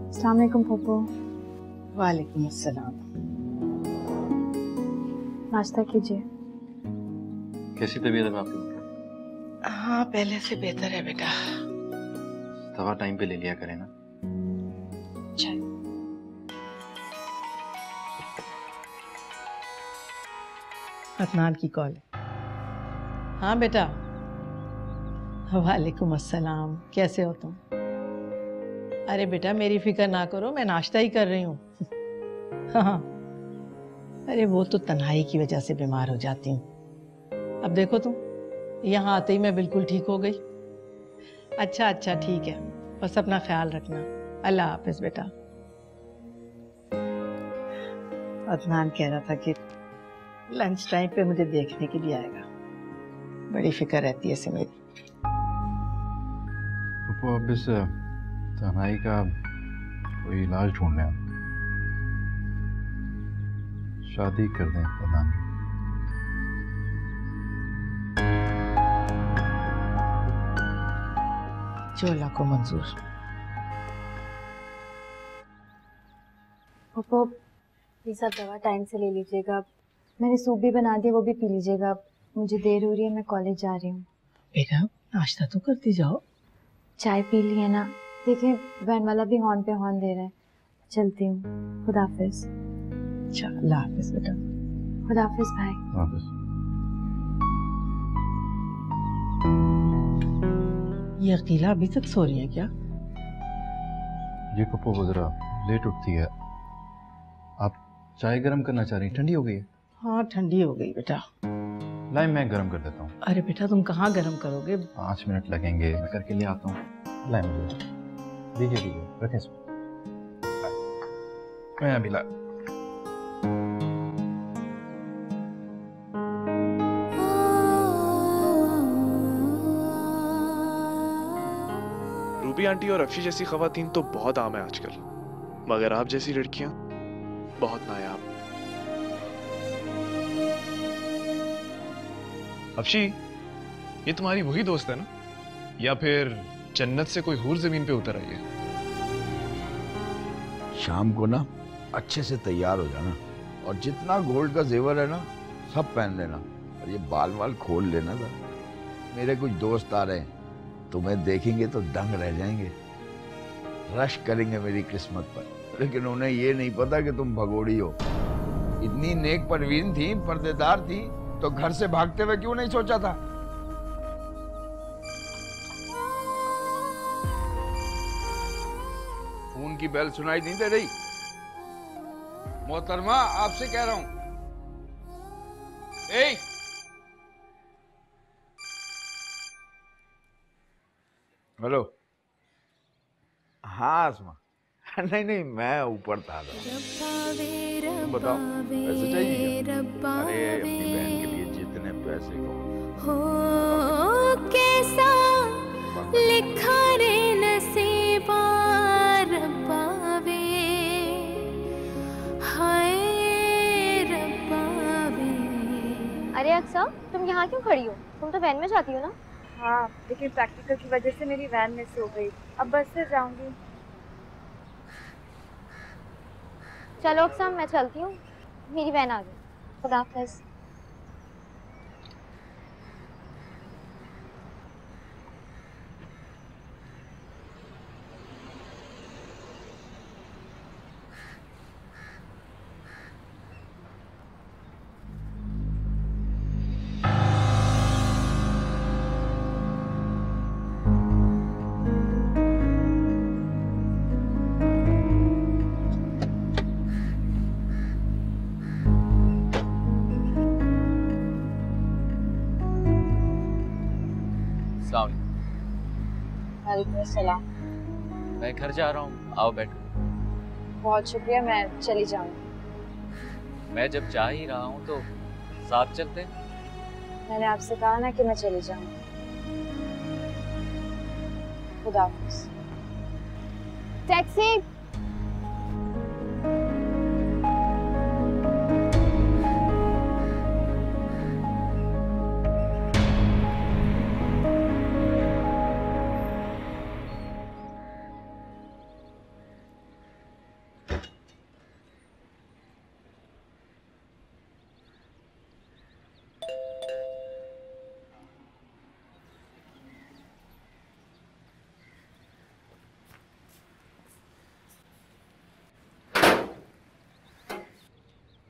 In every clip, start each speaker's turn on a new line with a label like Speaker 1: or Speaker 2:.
Speaker 1: अस्सलाम वालेकुम पप्पू।
Speaker 2: वालेकुम अस्सलाम।
Speaker 1: नाश्ता कीजिए।
Speaker 3: कैसी तबीयत है आपकी?
Speaker 2: हाँ पहले से बेहतर है बेटा।
Speaker 3: दवा टाइम पे ले लिया करें ना।
Speaker 1: अच्छा।
Speaker 2: अदनान की कॉल है। हाँ बेटा। वालेकुम अस्सलाम, कैसे हो तुम? अरे बेटा मेरी फिक्र ना करो, मैं नाश्ता ही कर रही हूँ। हाँ अरे वो तो तन्हाई की वजह से बीमार हो जाती हूँ। अब देखो तुम, यहाँ आते ही मैं बिल्कुल ठीक हो गई। अच्छा अच्छा ठीक है, बस अपना ख्याल रखना। अल्लाह हाफिज बेटा। अदनान कह रहा था कि लंच टाइम पे मुझे देखने के लिए आएगा। बड़ी फिक्र रहती है इसे मेरी।
Speaker 3: पप्पू अब इस तन्हाई का कोई इलाज ढूंढने हैं। शादी कर दें अदनान की।
Speaker 2: जो अल्लाह को मंजूर।
Speaker 1: पप्पू प्लीज आप दवा टाइम से ले लीजिएगा। मैंने सूप भी बना दिया, वो भी पी लीजिएगा। मुझे देर हो रही है, मैं कॉलेज जा रही हूँ।
Speaker 2: बेटा नाश्ता तो करती जाओ।
Speaker 1: चाय पी ली है ना? देखिए वैन वाला भी हॉर्न पे हॉर्न दे रहा है। चलती हूँ, खुदा हाफिज।
Speaker 2: अच्छा अल्लाह हाफिज बेटा।
Speaker 1: खुदा हाफिज भाई।
Speaker 3: वापस
Speaker 2: ये अकीला अभी तक सो रही है क्या?
Speaker 3: ये पप्पू वो जरा लेट उठती है। आप चाय गरम करना चाह रही हैं? ठंडी हो गई है।
Speaker 2: हाँ ठंडी हो गई बेटा।
Speaker 3: लाई मैं गरम कर देता हूँ।
Speaker 2: अरे बेटा तुम कहाँ गरम करोगे?
Speaker 3: 5 मिनट लगेंगे, मैं करके ले आता हूँ। लाई मुझे दीजिए दीजिए, रखें इसमें। मैं अभी ला।
Speaker 4: रूबी आंटी और अफशी जैसी खवातीन तो बहुत आम है आजकल, मगर आप जैसी लड़कियां बहुत नायाब। अफशी, ये तुम्हारी वही दोस्त है ना, या फिर जन्नत से कोई हूर जमीन पे उतर आई है?
Speaker 5: शाम को ना अच्छे से तैयार हो जाना और जितना गोल्ड का जेवर है ना सब पहन लेना और ये बाल वाल खोल लेना था। मेरे कुछ दोस्त आ रहे हैं, तुम्हें देखेंगे तो दंग रह जाएंगे, रश करेंगे मेरी किस्मत पर। लेकिन उन्हें ये नहीं पता कि तुम भगोड़ी हो। इतनी नेक परवीन थी, पर्देदार थी, तो घर से भागते हुए क्यों नहीं सोचा था? फोन की बेल सुनाई नहीं दे रही? मोहतरमा आपसे कह रहा हूं। ए हेलो। हाँ आसमा। नहीं नहीं मैं ऊपर था। तुम बताओ पैसे चाहिए क्या? अरे अपनी बहन के लिए जितने पैसे हो
Speaker 6: कैसा लिखा रे नसीबा रब्बा वे, हाय रब्बा वे।
Speaker 7: अरे अक्सा, तुम यहाँ क्यों खड़ी हो? तुम तो वैन में जाती हो ना?
Speaker 1: हाँ लेकिन प्रैक्टिकल की वजह से मेरी वैन मिस हो गई, अब बस से जाऊंगी।
Speaker 7: चलो अक्सा मैं चलती हूँ, मेरी वैन आ गई। खुदा हाफिज।
Speaker 1: वालेकुम सलाम।
Speaker 8: मैं घर जा रहा हूँ, आओ बैठो।
Speaker 1: बहुत शुक्रिया, मैं चली जाऊंगी।
Speaker 8: मैं जब जा ही रहा हूँ तो साथ चलते।
Speaker 1: मैंने आपसे कहा ना कि मैं चली जाऊंगी। खुदा हाफिज।
Speaker 7: टैक्सी।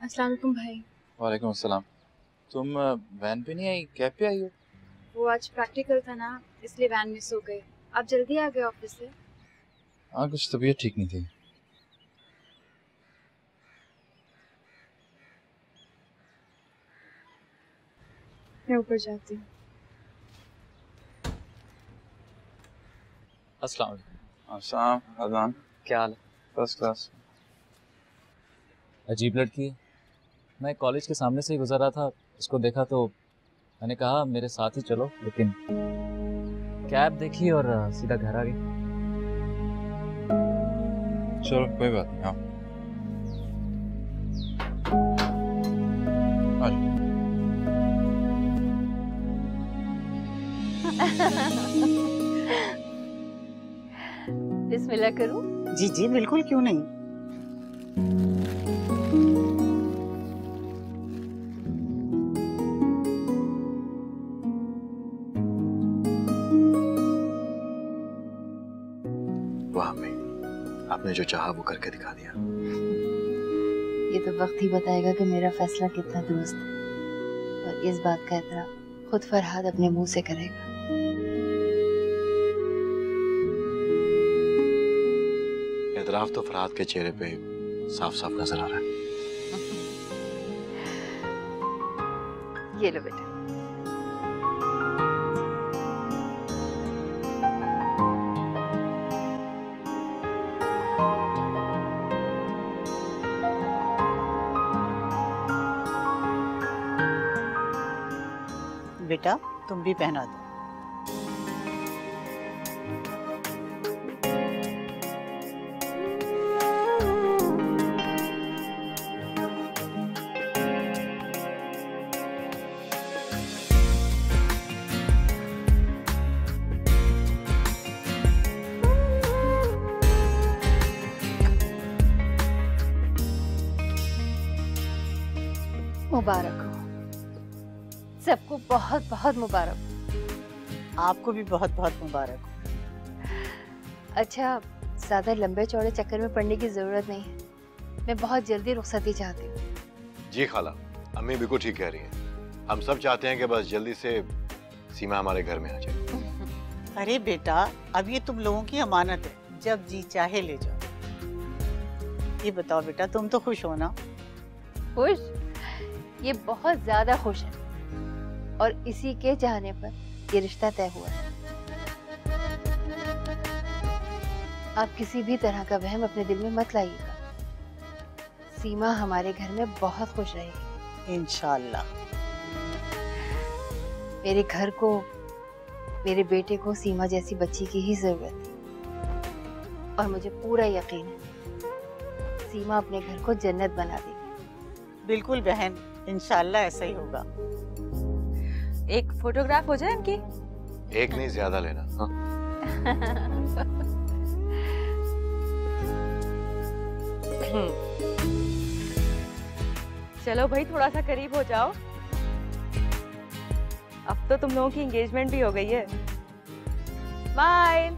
Speaker 1: अस्सलाम वालेकुम भाई।
Speaker 3: वालेकुम अस्सलाम। तुम वैन पे नहीं आई, कैब पे आई हो?
Speaker 1: वो आज प्रैक्टिकल था ना, इसलिए वैन मिस हो गई। आप जल्दी आ गए ऑफिस से?
Speaker 3: हाँ, कुछ तबीयत ठीक नहीं थी।
Speaker 1: मैं ऊपर जाती हूँ।
Speaker 8: अस्सलाम वालेकुम।
Speaker 3: अस्सलाम, अजान।
Speaker 8: क्या हाल है?
Speaker 3: First class.
Speaker 8: अजीब लड़की है। मैं कॉलेज के सामने से ही गुजर रहा था, उसको देखा तो मैंने कहा मेरे साथ ही चलो, लेकिन कैब देखी और सीधा घर आ गई।
Speaker 3: चलो कोई बात नहीं, आओ।
Speaker 7: बिस्मिल्लाह करूं?
Speaker 9: जी जी बिल्कुल, क्यों नहीं।
Speaker 10: वाह अम्मी, आपने जो चाहा वो करके दिखा दिया।
Speaker 1: ये तो वक्त ही बताएगा कि मेरा फैसला कितना दुरुस्त है, और इस बात का एतराफ खुद फरहाद अपने मुंह से करेगा।
Speaker 10: एतराफ तो फरहाद के चेहरे पे साफ साफ नजर आ रहा है।
Speaker 7: ये लो बेटा।
Speaker 9: बेटा तुम भी पहना दो।
Speaker 7: मुबारक हो सबको, बहुत बहुत मुबारक।
Speaker 9: आपको भी बहुत बहुत मुबारक हो।
Speaker 7: अच्छा, ज्यादा लंबे चौड़े चक्कर में पड़ने की जरूरत नहीं है। मैं बहुत जल्दी रुखसती चाहती हूँ।
Speaker 10: जी खाला, अम्मी बिल्कुल ठीक कह रही हैं। हम सब चाहते हैं कि बस जल्दी से सीमा हमारे घर में आ जाए।
Speaker 9: अरे बेटा, अब ये तुम लोगों की अमानत है, जब जी चाहे ले जाओ। ये बताओ बेटा, तुम तो खुश हो ना?
Speaker 7: खुश? ये बहुत ज्यादा खुश है, और इसी के चाहने पर ये रिश्ता तय हुआ है। आप किसी भी तरह का वहम अपने दिल में मत लाइएगा। सीमा हमारे घर में बहुत खुश रहेगी
Speaker 9: इंशाल्लाह।
Speaker 1: मेरे घर को, मेरे बेटे को सीमा जैसी बच्ची की ही जरूरत है, और मुझे पूरा यकीन है सीमा अपने घर को जन्नत बना देगी।
Speaker 9: बिल्कुल बहन, इंशाल्लाह ऐसा ही होगा।
Speaker 11: एक फोटोग्राफ हो जाए इनकी?
Speaker 10: एक नहीं, ज्यादा लेना। हाँ?
Speaker 11: चलो भाई, थोड़ा सा करीब हो जाओ। अब तो तुम लोगों की एंगेजमेंट भी हो गई है। स्माइल।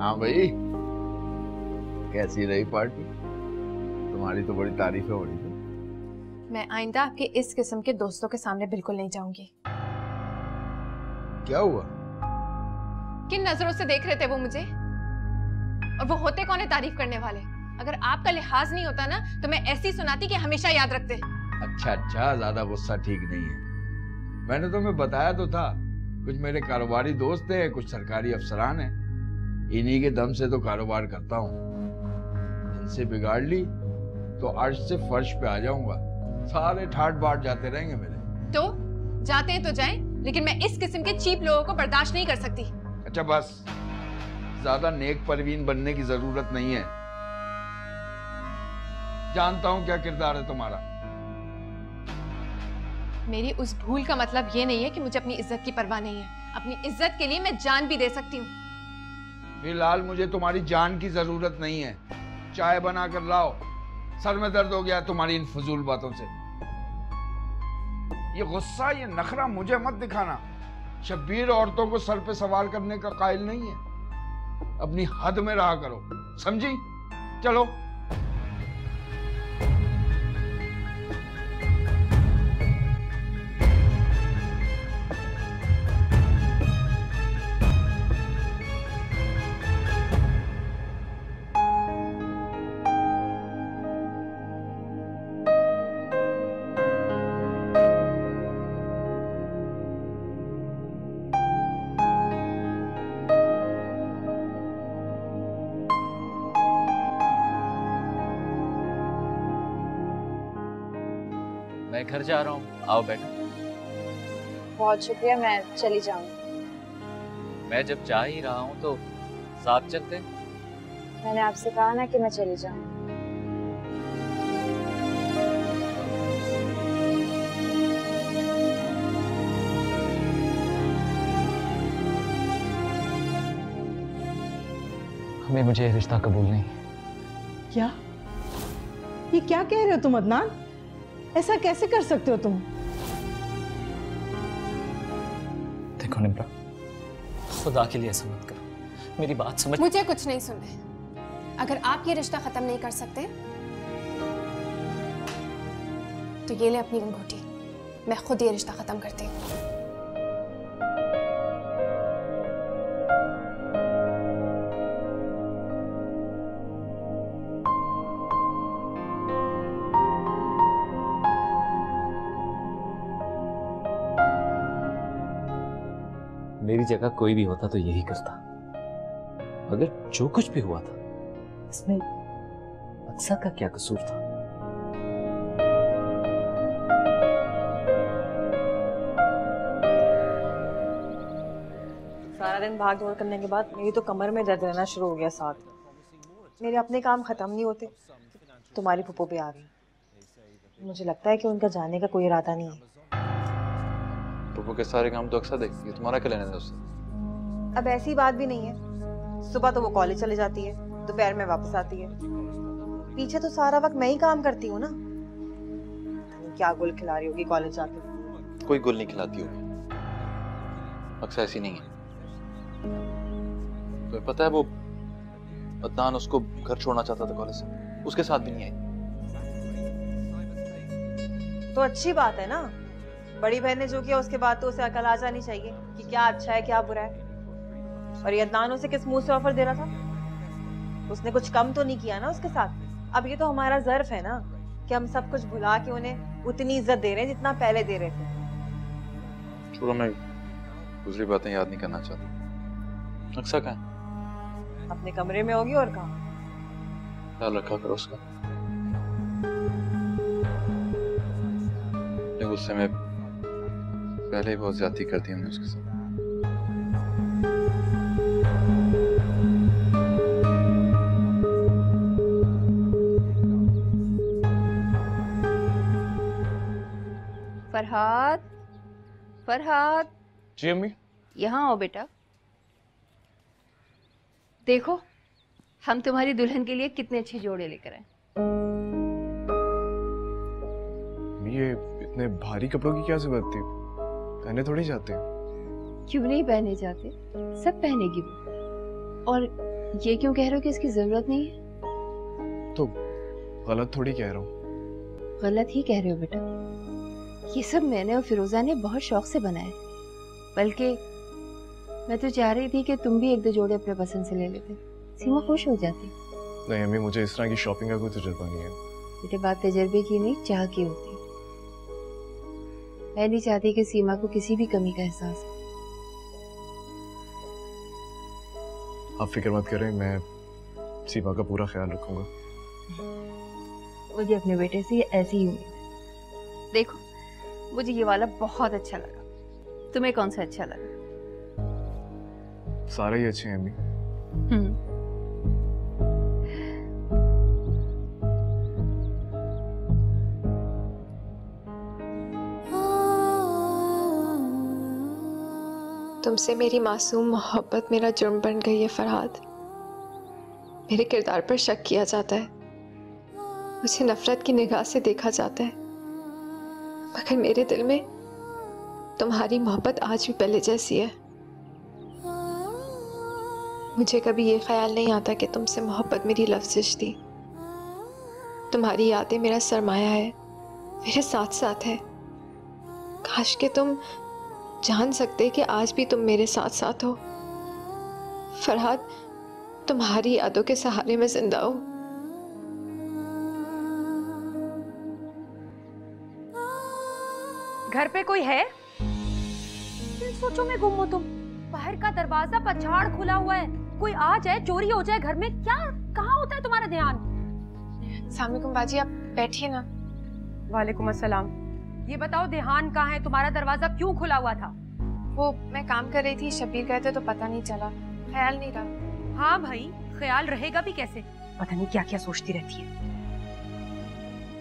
Speaker 5: हाँ भाई, कैसी रही पार्टी? तुम्हारी तो बड़ी तारीफें हो रही थी।
Speaker 12: मैं आइंदा आपके इस किस्म के दोस्तों के सामने बिल्कुल नहीं जाऊंगी।
Speaker 5: क्या हुआ?
Speaker 12: किन नजरों से देख रहे थे वो मुझे? और वो होते कौन है तारीफ करने वाले? अगर आपका लिहाज नहीं होता ना, तो मैं ऐसी सुनाती कि हमेशा याद रखते।
Speaker 5: अच्छा अच्छा, ज्यादा गुस्सा ठीक नहीं है। मैंने तुम्हें बताया तो था, कुछ मेरे कारोबारी दोस्त हैं, कुछ सरकारी अफसरान हैं, इन्हीं के दम से तो कारोबार करता हूँ। इनसे बिगाड़ ली तो अर्श से फर्श पे आ जाऊंगा, सारे ठाट बाट जाते रहेंगे मेरे।
Speaker 12: तो जाते हैं तो जाएं, लेकिन मैं इस किस्म के चीप लोगों को बर्दाश्त नहीं कर सकती।
Speaker 5: अच्छा बस, ज्यादा नेक परवीन बनने की जरूरत नहीं है। जानता हूं क्या किरदार है तुम्हारा।
Speaker 12: मेरी उस भूल का मतलब ये नहीं है कि मुझे अपनी इज्जत की परवाह नहीं है। अपनी इज्जत के लिए मैं जान भी दे सकती हूँ।
Speaker 5: फिलहाल मुझे तुम्हारी जान की जरूरत नहीं है। चाय बना कर लाओ, सर में दर्द हो गया तुम्हारी इन फजूल बातों से। ये गुस्सा, ये नखरा मुझे मत दिखाना। शब्बीर औरतों को सर पे सवार करने का कायल नहीं है। अपनी हद में रहा करो, समझी? चलो।
Speaker 8: मैं घर जा रहा हूँ, आओ बैठो।
Speaker 13: बहुत शुक्रिया, मैं चली जाऊंगी।
Speaker 8: मैं जब जा ही रहा हूँ तो साथ चलते।
Speaker 13: मैंने आपसे कहा ना कि मैं चली जाऊंगी।
Speaker 8: हमें मुझे ये रिश्ता कबूल नहीं।
Speaker 2: क्या? ये क्या कह रहे हो तुम अदनान? ऐसा कैसे कर सकते हो तुम?
Speaker 8: देखो निम्रा, खुदा के लिए ऐसा मत करो, मेरी बात समझ।
Speaker 12: मुझे कुछ नहीं सुनना है। अगर आप ये रिश्ता खत्म नहीं कर सकते तो ये ले अपनी अंगूठी, मैं खुद ये रिश्ता खत्म करती हूँ।
Speaker 8: मेरी जगह कोई भी होता तो यही करता। अगर जो कुछ भी हुआ था इसमें अक्सर का क्या कसूर था?
Speaker 11: सारा दिन भाग दौड़ करने के बाद मेरी तो कमर में दर्द रहना शुरू हो गया। साथ मेरे अपने काम खत्म नहीं होते, तुम्हारी फूफो भी आ गई। मुझे लगता है कि उनका जाने का कोई इरादा नहीं है।
Speaker 3: पप्पू के सारे काम तो अक्सर देखती है, तुम्हारा क्या लेना है उससे?
Speaker 11: अब ऐसी बात भी नहीं है। सुबह तो वो कॉलेज चले जाती है, दोपहर में वापस आती है। पीछे तो सारा वक्त मैं ही काम करती हूँ ना। क्या गुल खिला रही होगी कॉलेज जाके?
Speaker 3: कोई गुल नहीं खिलाती होगी, अक्सर ऐसी नहीं है। तो पता है वो अदनान उसको घर छोड़ना चाहता था कॉलेज से, उसके साथ भी नहीं आई।
Speaker 11: तो अच्छी बात है ना। बड़ी बहन ने जो किया उसके बाद तो उसे अकल आ जानी चाहिए कि क्या अच्छा है क्या बुरा है। और ये अदनान उसे किस मुंह से ऑफर दे रहा था? उसने कुछ कम तो नहीं किया ना उसके साथ। अब ये तो हमारा ज़र्फ है ना कि हम सब कुछ भुला के उन्हें उतनी इज्जत दे रहे हैं जितना पहले दे रहे थे।
Speaker 3: छोड़ो, मैं दूसरी बातें याद नहीं करना चाहता। अक्सर कहाँ है?
Speaker 11: अपने कमरे में होगी और कहाँ।
Speaker 3: ख्याल रखा करो उसका। गुस्से में पहले ही बहुत ज्यादती कर दी हमने उसके साथ।
Speaker 1: फरहाद, फरहाद।
Speaker 4: जी अम्मी।
Speaker 1: यहाँ आओ बेटा। देखो हम तुम्हारी दुल्हन के लिए कितने अच्छे जोड़े लेकर आए।
Speaker 4: ये इतने भारी कपड़ों की क्या जरूरत थी? पहने थोड़ी जाते हैं।
Speaker 1: क्यों नहीं पहने जाते? सब पहनेगी वो। और ये क्यों कह रहे हो कि इसकी जरूरत नहीं है?
Speaker 4: तो गलत थोड़ी कह रहा हूँ।
Speaker 1: गलत ही कह रहे हो बेटा। ये सब मैंने और फिरोजा ने बहुत शौक से बनाए। बल्कि मैं तो चाह रही थी कि तुम भी एक दो जोड़े अपने पसंद से ले लेते, सीमा खुश हो जाती।
Speaker 4: नहीं अम्मी, मुझे इस तरह की शॉपिंग का कोई तजुर्बा नहीं है।
Speaker 1: बेटे बात तजर्बे की नहीं, चाह की होती। मैं नहीं चाहती कि सीमा को किसी भी कमी का एहसास हो।
Speaker 4: आप फिक्र मत करें, मैं सीमा का पूरा ख्याल रखूंगा।
Speaker 1: मुझे अपने बेटे से ऐसी ही उम्मीद है। देखो मुझे ये वाला बहुत अच्छा लगा। तुम्हें कौन सा अच्छा लगा?
Speaker 4: सारे ही अच्छे हैं अम्मी।
Speaker 6: ओ
Speaker 12: तुमसे मेरी मासूम मोहब्बत मेरा जुर्म बन गई है फरहाद। मेरे किरदार पर शक किया जाता है, मुझे नफरत की निगाह से देखा जाता है, मगर मेरे दिल में तुम्हारी मोहब्बत आज भी पहले जैसी है। मुझे कभी ये ख्याल नहीं आता कि तुमसे मोहब्बत मेरी लफ्ज़िश थी। तुम्हारी यादें मेरा सरमाया है, मेरे साथ साथ है। काश कि तुम जान सकते कि आज भी तुम मेरे साथ साथ हो। फरहाद, तुम्हारी यादों के सहारे में जिंदा हूं।
Speaker 14: घर पे कोई है? इन सोचों में गुम हो तुम। बाहर का दरवाजा पछाड़ खुला हुआ है, कोई आ जाए, चोरी हो जाए घर में, क्या कहाँ होता है तुम्हारा ध्यान?
Speaker 12: अस्सलामुअलैकुम बाजी, आप बैठिए ना।
Speaker 14: वालेकुम अस्सलाम। ये बताओ ध्यान कहाँ है? तुम्हारा दरवाजा क्यों खुला हुआ था?
Speaker 12: वो मैं काम कर रही थी, शबीर गए थे तो पता नहीं चला, ख्याल नहीं रहा।
Speaker 14: हाँ भाई, ख्याल रहेगा भी कैसे? पता नहीं क्या क्या सोचती रहती है।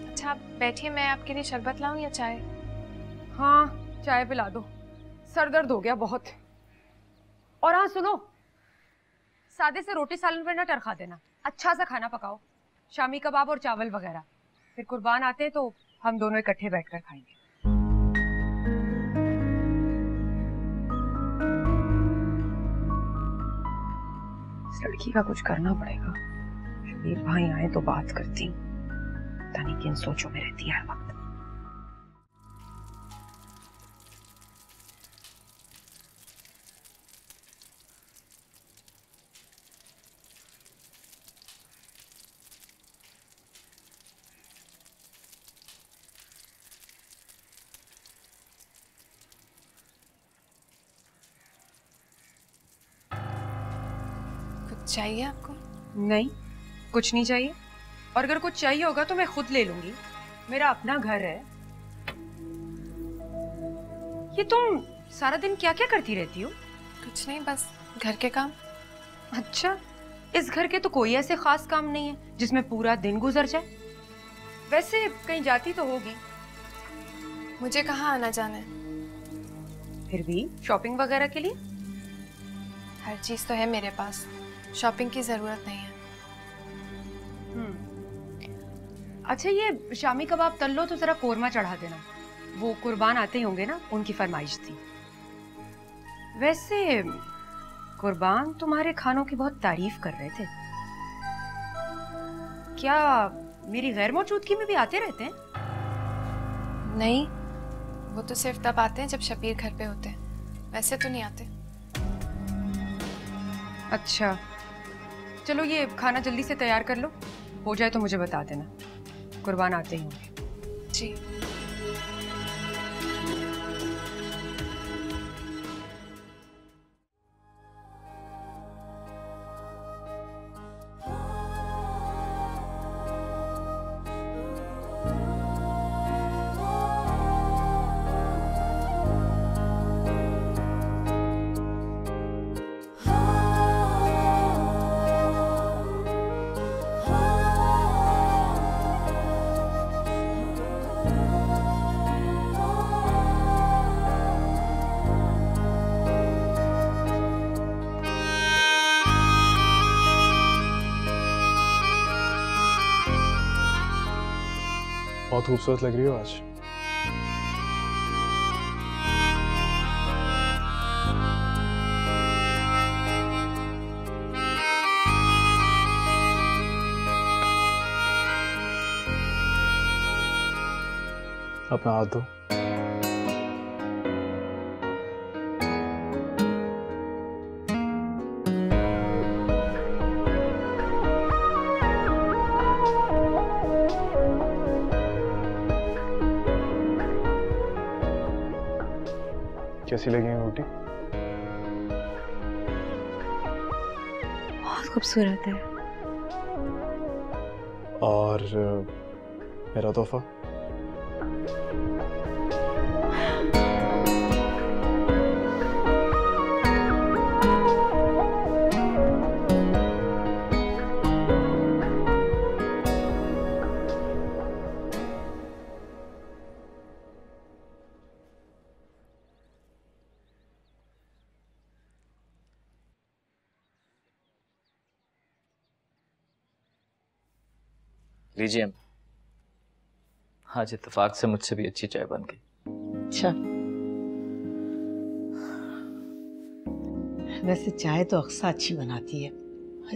Speaker 12: अच्छा आप बैठिए, मैं आपके लिए शरबत लाऊं या चाय?
Speaker 14: हाँ चाय पिला दो, सर दर्द हो गया बहुत। और हाँ सुनो, सादे से रोटी सालन पर ना टरखा देना, अच्छा सा खाना पकाओ, शामी कबाब और चावल वगैरह। फिर कुर्बान आते हैं तो हम दोनों इकट्ठे बैठकर खाएंगे। इस लड़की का कुछ करना पड़ेगा। शबीर भाई आए तो बात करती हूँ, पता नहीं किन सोचों में रहती है हर वक्त।
Speaker 12: चाहिए आपको?
Speaker 14: नहीं, कुछ नहीं चाहिए, और अगर कुछ चाहिए होगा तो मैं खुद ले लूंगी, मेरा अपना घर है। ये तुम सारा दिन क्या क्या करती रहती हो?
Speaker 12: कुछ नहीं, बस घर के काम।
Speaker 14: अच्छा, इस घर के तो कोई ऐसे खास काम नहीं है जिसमें पूरा दिन गुजर जाए। वैसे कहीं जाती तो होगी?
Speaker 12: मुझे कहाँ आना जाना है।
Speaker 14: फिर भी शॉपिंग वगैरह के लिए?
Speaker 12: हर चीज तो है मेरे पास, शॉपिंग की जरूरत नहीं है।
Speaker 14: अच्छा ये शामी कबाब तल लो तो जरा कोरमा चढ़ा देना, वो कुर्बान आते ही होंगे ना, उनकी फरमाइश थी। वैसे कुर्बान तुम्हारे खानों की बहुत तारीफ कर रहे थे, क्या मेरी गैर मौजूदगी में भी आते रहते हैं?
Speaker 12: नहीं, वो तो सिर्फ तब आते हैं जब शबीर घर पे होते हैं, वैसे तो नहीं आते।
Speaker 14: अच्छा चलो ये खाना जल्दी से तैयार कर लो, हो जाए तो मुझे बता देना, कुर्बान आते ही होंगे।
Speaker 12: जी।
Speaker 4: बहुत खूबसूरत लग रही हो आज। अपना हाथ दो। कैसी लगी रोटी?
Speaker 14: बहुत खूबसूरत है।
Speaker 4: और मेरा तोहफा?
Speaker 8: लीजिए, आज इत्तेफाक से मुझसे भी अच्छी चाय बन गई।
Speaker 2: अच्छा, वैसे चाय तो अक्सर अच्छी बनाती है,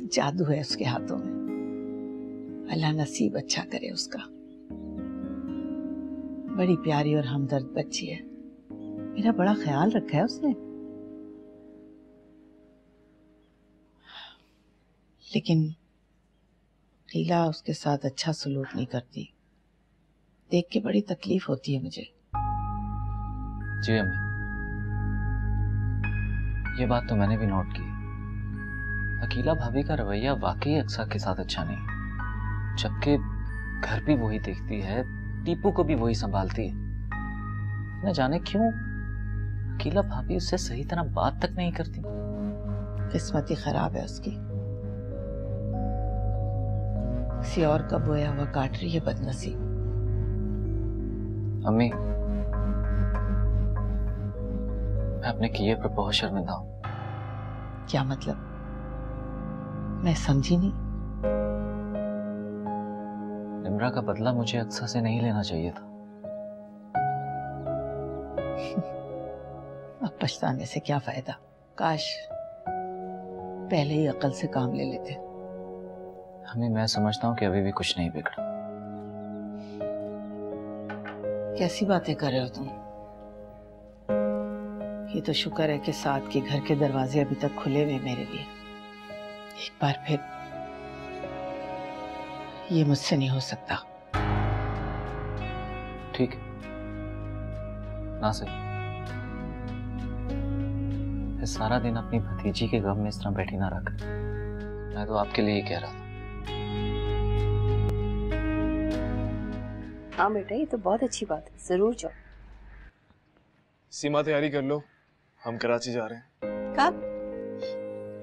Speaker 2: जादू है उसके हाथों में। अल्लाह नसीब अच्छा करे उसका। बड़ी प्यारी और हमदर्द बच्ची है, मेरा बड़ा ख्याल रखा है उसने। लेकिन लीला उसके साथ अच्छा सलूक नहीं करती, देख के बड़ी तकलीफ होती है मुझे।
Speaker 8: जी अम्मी, ये बात तो मैंने भी नोट की। अकीला भाभी का रवैया वाकई अक्सा के साथ अच्छा नहीं, जबकि घर भी वही देखती है, टीपू को भी वही संभालती है। न जाने क्यों अकीला भाभी उससे सही तरह बात तक नहीं करती।
Speaker 2: किस्मत ही खराब है उसकी, किसी और का बोया हुआ काट रही है बदनसीब।
Speaker 8: अम्मी, मैं अपने किए पर बहुत शर्मिंदा हूं।
Speaker 2: क्या मतलब? मैं समझी नहीं।
Speaker 8: निम्रा का बदला मुझे अक्सा से नहीं लेना चाहिए था।
Speaker 2: अब पछताने से क्या फायदा, काश पहले ही अकल से काम ले लेते।
Speaker 8: हमें मैं समझता हूँ कि अभी भी कुछ नहीं बिगड़ा।
Speaker 2: कैसी बातें कर रहे हो तुम? ये तो शुक्र है कि साथ के घर के दरवाजे अभी तक खुले हुए मेरे लिए। एक बार फिर ये मुझसे नहीं हो सकता।
Speaker 8: ठीक है ना सही, फिर सारा दिन अपनी भतीजी के गम में इस तरह बैठी ना रख। मैं तो आपके लिए ही कह रहा था।
Speaker 1: हाँ बेटा, ये तो बहुत अच्छी बात है, जरूर जाओ।
Speaker 4: सीमा तैयारी कर लो, हम कराची जा रहे हैं।
Speaker 1: कब?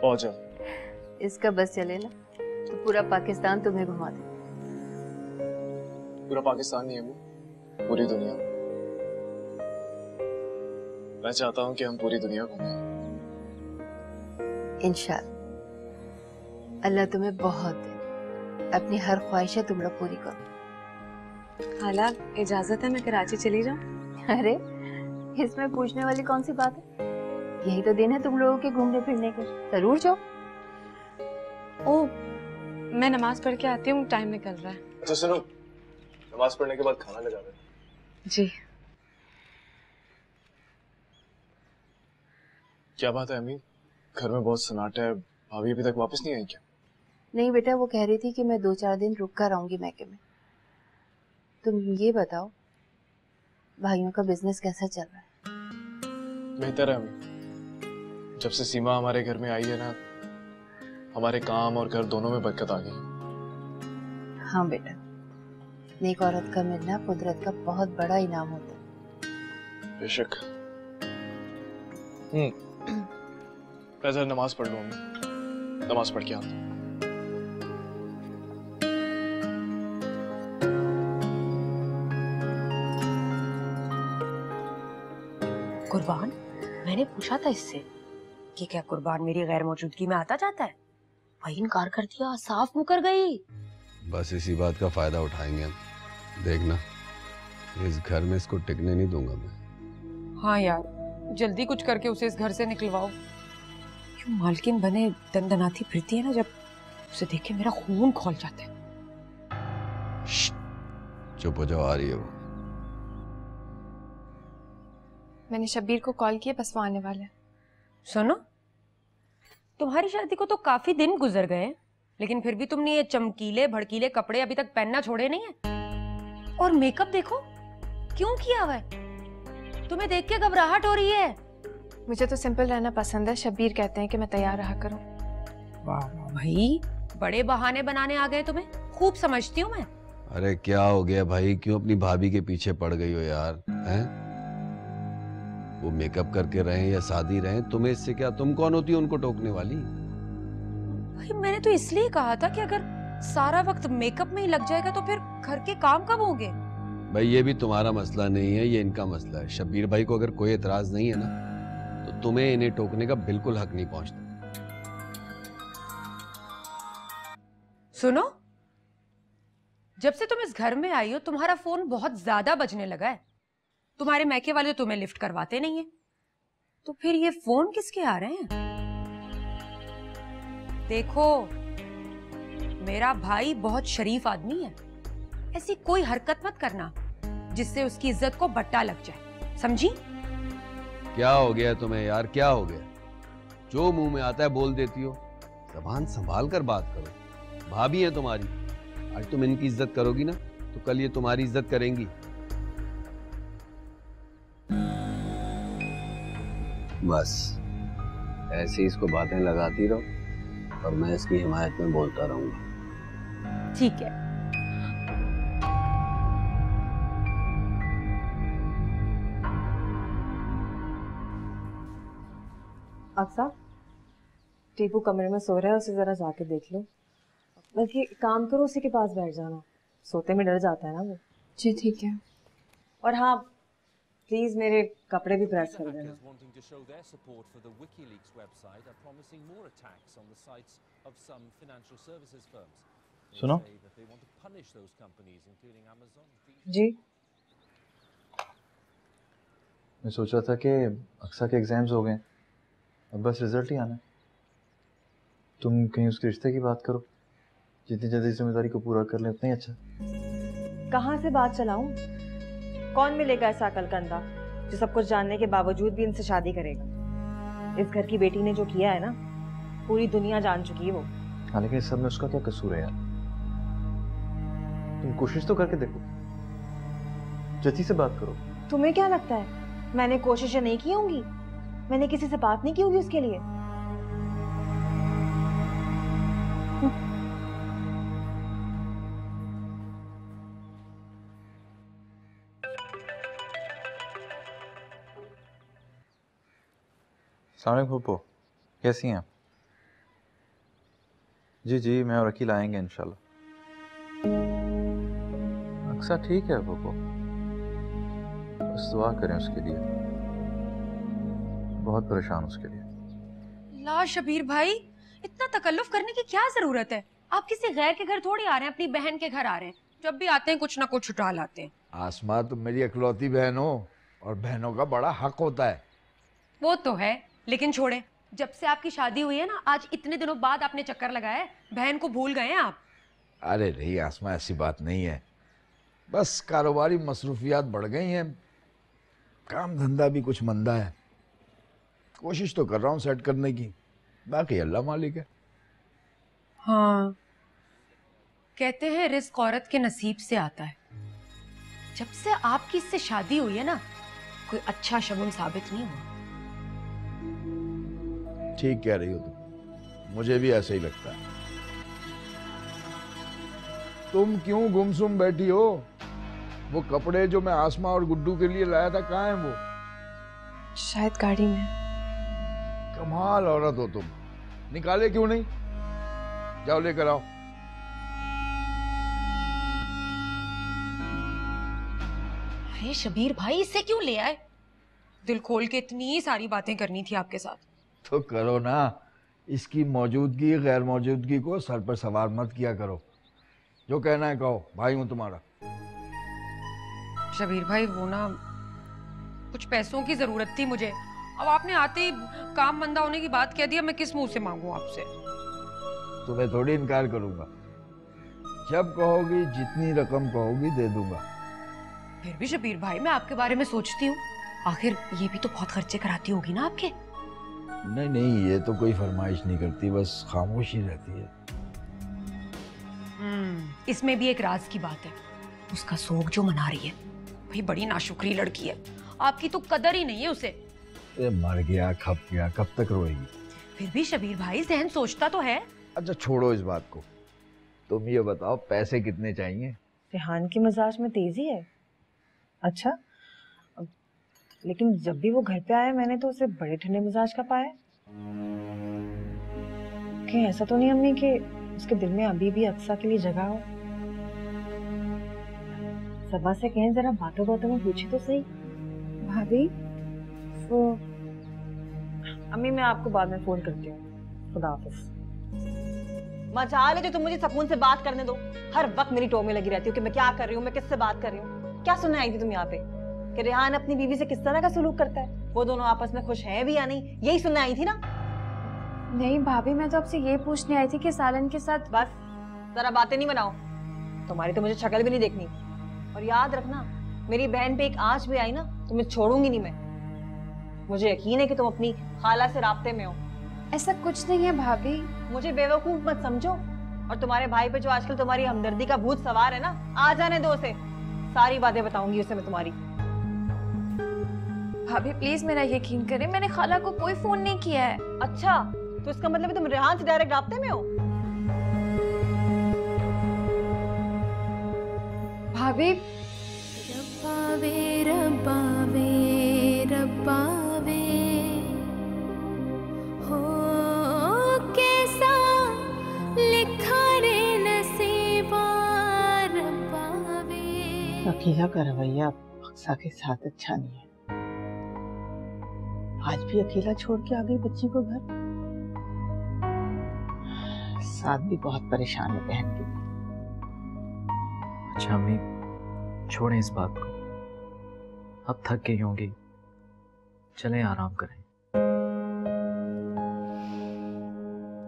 Speaker 4: बहुत जल्द।
Speaker 1: इसका बस चले ना तो पूरा पाकिस्तान तुम्हें घुमा दे।
Speaker 4: पूरा पाकिस्तान नहीं है वो, पूरी दुनिया। मैं चाहता हूँ कि हम पूरी दुनिया घूमें।
Speaker 1: इंशाल्लाह अल्लाह तुम्हें बहुत दे, अपनी हर ख्वाहिशें तुम लोग पूरी करो।
Speaker 15: हाला, इजाजत है मैं कराची चली जाऊँ?
Speaker 1: अरे इसमें पूछने वाली कौन सी बात है, यही तो दिन है तुम लोगों के घूमने फिरने के, जरूर जाओ।
Speaker 15: ओ, मैं नमाज पढ़ के आती हूँ, टाइम निकल रहा है।
Speaker 4: अच्छा सुनो, नमाज पढ़ने के बाद खाना लगा दें।
Speaker 15: जी।
Speaker 4: क्या बात है अम्मी, घर में बहुत सन्नाटा है, भाभी अभी तक वापस नहीं आई क्या?
Speaker 1: नहीं बेटा, वो कह रही थी कि मैं 2-4 दिन रुक कर आऊंगी मैके में। तुम ये बताओ भाइयों का बिजनेस कैसा चल रहा है?
Speaker 4: बेहतर है अम्मी, जब से सीमा हमारे घर में आई है ना, हमारे काम और घर दोनों में बरकत आ गई।
Speaker 1: हाँ बेटा, नेक औरत का मिलना कुदरत का बहुत बड़ा इनाम होता है।
Speaker 4: बेशक। मैं जरा नमाज पढ़ लूँ अम्मी, नमाज पढ़ के आता हूँ।
Speaker 14: कुर्बान, मैंने पूछा था इससे कि क्या कुर्बान मेरी गैर मौजूदगी में आता जाता है, वही इनकार कर दिया, साफ मुकर गई।
Speaker 10: बस इसी बात का फायदा उठाएंगे हम, देखना इस घर में इसको टिकने नहीं दूंगा मैं।
Speaker 14: हाँ यार, जल्दी कुछ करके उसे इस घर से निकलवाओ। क्यों मालकिन बने दंदनाती फिरती है ना, जब उसे देख के मेरा खून खौल जाता है।
Speaker 10: चुप हो जाओ, आ रही है वो।
Speaker 12: मैंने शब्बीर को कॉल किया, बस वो आने वाले।
Speaker 14: सुनो, तुम्हारी शादी को तो काफी दिन गुजर गए, लेकिन फिर भी तुमने ये चमकीले भड़कीले कपड़े अभी तक पहनना छोड़े नहीं है। और मेकअप देखो क्यों किया हुआ है, तुम्हें देख के घबराहट हो रही है।
Speaker 12: मुझे तो सिंपल रहना पसंद है, शब्बीर कहते हैं कि मैं तैयार रहा करूं।
Speaker 14: वाह भाई, बड़े बहाने बनाने आ गए तुम्हें, खूब समझती हूँ मैं।
Speaker 10: अरे क्या हो गया भाई, क्यों अपनी भाभी के पीछे पड़ गई हो यार, हैं? वो मेकअप करके रहे या शादी रहे, तुम्हें इससे क्या, तुम कौन होती हो उनको टोकने वाली?
Speaker 14: भाई मैंने तो इसलिए कहा था कि अगर सारा वक्त मेकअप में ही लग जाएगा तो फिर घर के काम कब होंगे।
Speaker 10: भाई ये भी तुम्हारा मसला नहीं है, ये इनका मसला है। शब्बीर भाई को अगर कोई एतराज नहीं है ना, तो तुम्हें इन्हें टोकने का बिल्कुल हक नहीं पहुंचता।
Speaker 14: सुनो, जब से तुम इस घर में आई हो तुम्हारा फोन बहुत ज्यादा बजने लगा है। तुम्हारे मैके वाले तुम्हें लिफ्ट करवाते नहीं है, तो फिर ये फोन किसके आ रहे हैं? देखो, मेरा भाई बहुत शरीफ आदमी है, ऐसी कोई हरकत मत करना जिससे उसकी इज्जत को बट्टा लग जाए, समझी?
Speaker 10: क्या हो गया तुम्हें यार, क्या हो गया? जो मुंह में आता है बोल देती हो। ज़बान संभाल कर बात करो, भाभी है तुम्हारी। आज तुम इनकी इज्जत करोगी ना तो कल ये तुम्हारी इज्जत करेंगी। बस ऐसे ही इसको बातें लगाती रहो और मैं इसकी हिमायत में बोलता रहूंगा।
Speaker 14: ठीक है।
Speaker 11: अक्सा, टीपू कमरे में सो रहा है, उसे जरा जाके देख लो। बल्कि काम करो, उसी के पास बैठ जाना, सोते में डर जाता है ना वो।
Speaker 15: जी ठीक है।
Speaker 11: और हाँ, प्लीज मेरे कपड़े भी प्रेस कर देना।
Speaker 3: सुनो
Speaker 11: जी,
Speaker 3: मैं सोच रहा था कि अक्सा के एग्जाम्स हो गए, अब बस रिजल्ट ही आना है। तुम कहीं उसके रिश्ते की बात करो, जितनी जल्दी जिम्मेदारी को पूरा कर ले उतना ही अच्छा।
Speaker 11: कहाँ से बात चलाऊं? कौन मिलेगा ऐसा अकलकंदा जो सब कुछ जानने के बावजूद भी इनसे शादी करेगा? इस घर की बेटी ने जो किया है ना, पूरी दुनिया जान चुकी है वो।
Speaker 3: हाँ, लेकिन इस सब में उसका क्या कसूर है यार? तुम कोशिश तो करके देखो, जती से बात करो।
Speaker 11: तुम्हें क्या लगता है मैंने कोशिशें नहीं की होंगी? मैंने किसी से बात नहीं की होगी उसके लिए?
Speaker 3: सलाम फूफो, कैसी हैं आप? जी जी, मैं और अकील आएंगे इंशाल्लाह। अक्सा ठीक है फूफो, बस दुआ करें उसके लिए, बहुत परेशान उसके लिए।
Speaker 14: ला शबीर भाई, इतना तकल्लुफ करने की क्या जरूरत है? आप किसी गैर के घर थोड़ी आ रहे हैं, अपनी बहन के घर आ रहे हैं। जब भी आते हैं कुछ ना कुछ छुटा लाते हैं।
Speaker 5: आसमा, तुम मेरी इकलौती बहन हो और बहनों का बड़ा हक होता है।
Speaker 14: वो तो है, लेकिन छोड़े, जब से आपकी शादी हुई है ना, आज इतने दिनों बाद आपने चक्कर लगाया है, बहन को भूल गए हैं आप?
Speaker 5: अरे नहीं आसमा, ऐसी बात नहीं है, बस कारोबारी मसरूफियात बढ़ गई हैं, काम धंधा भी कुछ मंदा है। कोशिश तो कर रहा हूँ सेट करने की, बाकी अल्लाह मालिक है।
Speaker 14: हाँ, कहते हैं रिस्क औरत के नसीब से आता है। जब से आपकी इससे शादी हुई है ना, कोई अच्छा शगुन साबित नहीं हुआ।
Speaker 5: ठीक कह रही हो तुम, मुझे भी ऐसे ही लगता है। तुम क्यों गुमसुम बैठी हो? वो कपड़े जो मैं आसमा और गुड्डू के लिए लाया था, कहाँ हैं वो?
Speaker 15: शायद गाड़ी में।
Speaker 5: कमाल औरत हो तुम, निकाले क्यों नहीं? जाओ लेकर आओ।
Speaker 14: अरे शबीर भाई, इससे क्यों ले आए? दिल खोल के इतनी सारी बातें करनी थी आपके साथ।
Speaker 5: तो करो ना, इसकी मौजूदगी गैर मौजूदगी को सर पर सवार मत किया करो। जो कहना है कहो, भाई हूं तुम्हारा।
Speaker 14: शबीर भाई, वो ना कुछ पैसों की जरूरत थी मुझे। अब आपने आते ही काम मंदा होने की बात कह दिया, मैं किस मुंह से मांगू आपसे?
Speaker 5: तुम्हें थोड़ी इनकार करूंगा, जब कहोगी जितनी रकम कहोगी दे दूंगा।
Speaker 14: फिर भी शबीर भाई, मैं आपके बारे में सोचती हूँ, आखिर ये भी तो बहुत खर्चे कराती होगी ना आपके?
Speaker 5: नहीं नहीं, ये तो कोई फरमाइश नहीं करती, बस खामोशी रहती है।
Speaker 14: इसमें भी एक राज की बात है, उसका शौक जो मना रही है, भाई बड़ी नाशुक्री लड़की है, आपकी तो कदर ही नहीं है उसे।
Speaker 5: मर गया खप गया, कब तक रोएगी?
Speaker 14: फिर भी शबीर भाई, जहन सोचता तो है।
Speaker 5: अच्छा छोड़ो इस बात को, तुम ये बताओ पैसे कितने चाहिए?
Speaker 11: रेहान की मिजाज में तेजी है। अच्छा, लेकिन जब भी वो घर पे आया मैंने तो उसे बड़े ठंडे मिजाज का पाया। कहीं ऐसा तो नहीं अम्मी कि उसके दिल में अभी भी अक्सा के लिए जगह हो? सबा से कहें जरा बातों बातों में पूछे तो सही। भाभी, वो अम्मी मैं आपको बाद में फोन करती हूँ। खुदा हाफिज। मजाल है जो तुम मुझे सुकून से बात करने दो। हर वक्त मेरी टो में लगी रहती हो कि मैं क्या कर रही हूँ, मैं किससे बात कर रही हूँ। क्या सुनने आई थी तुम यहाँ पे कि रेहान अपनी बीवी से किस तरह का सलूक करता है, वो दोनों आपस में खुश हैं भी या नहीं, यही सुनने आई थी ना?
Speaker 13: नहीं भाभी, मैं तो आपसे ये पूछने आई थी कि सालन के साथ।
Speaker 11: बस जरा बातें नहीं बनाओ, तुम्हारी तो मुझे शक्ल भी नहीं देखनी। और याद रखना, मेरी बहन पे एक आंच भी आई ना तो मैं छोड़ूंगी नहीं। मैं मुझे यकीन है कि तुम अपनी खाला से राब्ते में हो।
Speaker 13: ऐसा कुछ नहीं है भाभी।
Speaker 11: मुझे बेवकूफ मत समझो। और तुम्हारे भाई पे जो आजकल तुम्हारी हमदर्दी का भूत सवार है ना, आ जाने दो उसे, सारी बातें बताऊंगी उसे मैं तुम्हारी।
Speaker 13: भाभी प्लीज मेरा यकीन करें, मैंने खाला को कोई फोन नहीं किया है।
Speaker 11: अच्छा, तो इसका मतलब तुम रेहान से डायरेक्ट राब्ते में हो?
Speaker 13: भाभी
Speaker 6: रब्बावे रब्बावे रब्बावे हो कैसा लिखा रे नसीबा रब्बावे।
Speaker 2: अकीला का रवैया अक्सा के साथ अच्छा नहीं है। आज भी अकेला छोड़ के आ गई बच्ची को घर। साथ भी बहुत परेशान है बहन के लिए।
Speaker 8: अच्छा अम्मी, छोड़ें इस बात को, अब थक गई होंगी, चलें आराम करें।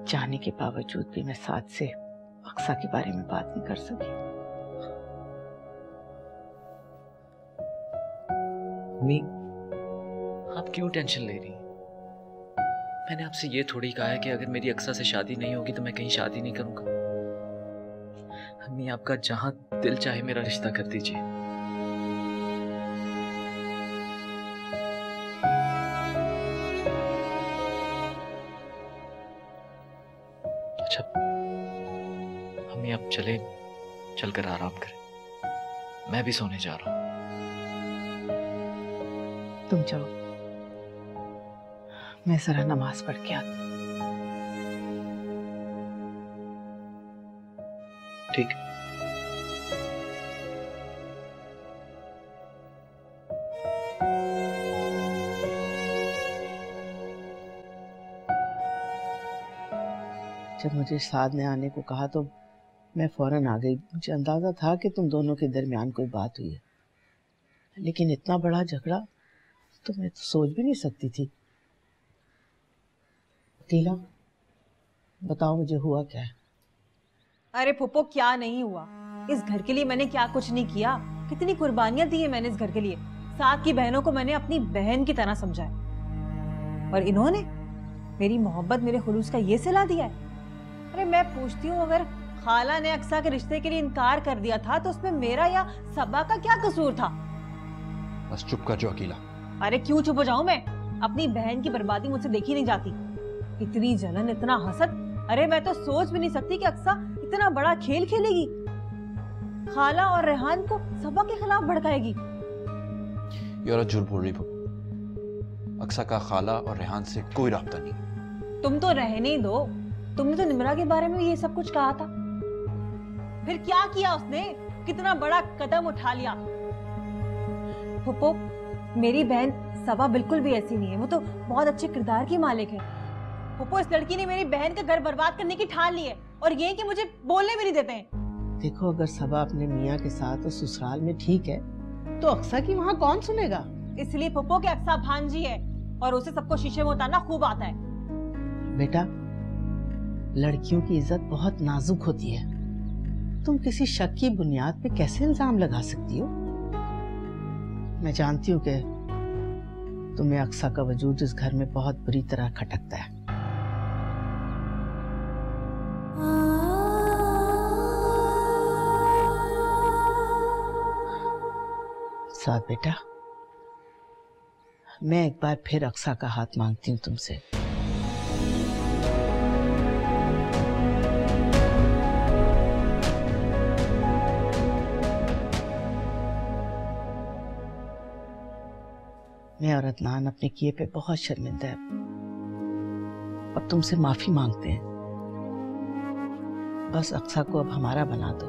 Speaker 2: चाहने के बावजूद भी मैं साथ से अक्सा के बारे में बात नहीं कर सकी।
Speaker 8: अम्मी, आप क्यों टेंशन ले रही हैं? मैंने आपसे ये थोड़ी कहा है कि अगर मेरी अक्सा से शादी नहीं होगी तो मैं कहीं शादी नहीं करूंगा। अम्मी, आपका जहां दिल चाहे मेरा रिश्ता कर दीजिए। अच्छा अम्मी, आप चलकर आराम करें, मैं भी सोने जा रहा हूं।
Speaker 2: तुम जाओ, मैं जरा नमाज पढ़ के आती।
Speaker 8: ठीक।
Speaker 2: जब मुझे साद ने आने को कहा तो मैं फौरन आ गई। मुझे अंदाजा था कि तुम दोनों के दरमियान कोई बात हुई है, लेकिन इतना बड़ा झगड़ा तो मैं तो सोच भी नहीं सकती थी। अकीला, बताओ मुझे हुआ क्या है?
Speaker 11: अरे फुप्पो, क्या नहीं हुआ? इस घर के लिए मैंने क्या कुछ नहीं किया। कितनी कुर्बानियां दी है मैंने इस घर के लिए। साथ की बहनों को मैंने अपनी बहन की तरह समझा है, और इन्होंने मेरी मोहब्बत, मेरे खुलूस का ये सिला दिया है। अरे मैं पूछती हूँ, अगर खाला ने अक्सा के रिश्ते के लिए इनकार कर दिया था तो उसमें मेरा या सबा का क्या कसूर था?
Speaker 16: बस चुप कर जो अकीला।
Speaker 11: अरे क्यों चुप हो जाऊं मैं? अपनी बहन की बर्बादी मुझसे देखी नहीं जाती। इतनी जलन, इतना हसद। अरे मैं तो सोच भी नहीं सकती कि अक्सा इतना बड़ा खेल खेलेगी, खाला और रेहान को सबा के खिलाफ भड़काएगी।
Speaker 16: ये औरत झूठ बोल रही है। अक्सा का खाला और रेहान से कोई राब्ता नहीं।
Speaker 11: तुम तो रहने ही दो, तुमने तो निमरा के बारे में ये सब कुछ कहा था। फिर क्या किया उसने? कितना बड़ा कदम उठा लिया। फुप्पो, मेरी बहन सबा बिल्कुल भी ऐसी नहीं है, वो तो बहुत अच्छे किरदार की मालिक है। फुप्पो, इस लड़की ने मेरी बहन का घर बर्बाद करने की ठान ली है, और ये कि मुझे बोलने भी नहीं देते हैं।
Speaker 2: देखो, अगर सबा अपने मियाँ के साथ उस ससुराल में ठीक है तो अक्सा की वहाँ कौन सुनेगा?
Speaker 11: इसलिए फुप्पो के अक्सा भांजी है और उसे सबको शीशे में उतारना खूब आता है।
Speaker 2: बेटा, लड़कियों की इज्जत बहुत नाजुक होती है। तुम किसी शक की बुनियाद पे कैसे इल्जाम लगा सकती हो? मैं जानती हूँ कि तुम्हें अक्सा का वजूद इस घर में बहुत बुरी तरह खटकता है। साथ बेटा, मैं एक बार फिर अक्सा का हाथ मांगती हूँ तुमसे। मैं और अदनान अपने किए पे बहुत शर्मिंदा है। अब तुमसे माफी मांगते हैं। बस अक्सा को अब हमारा बना दो।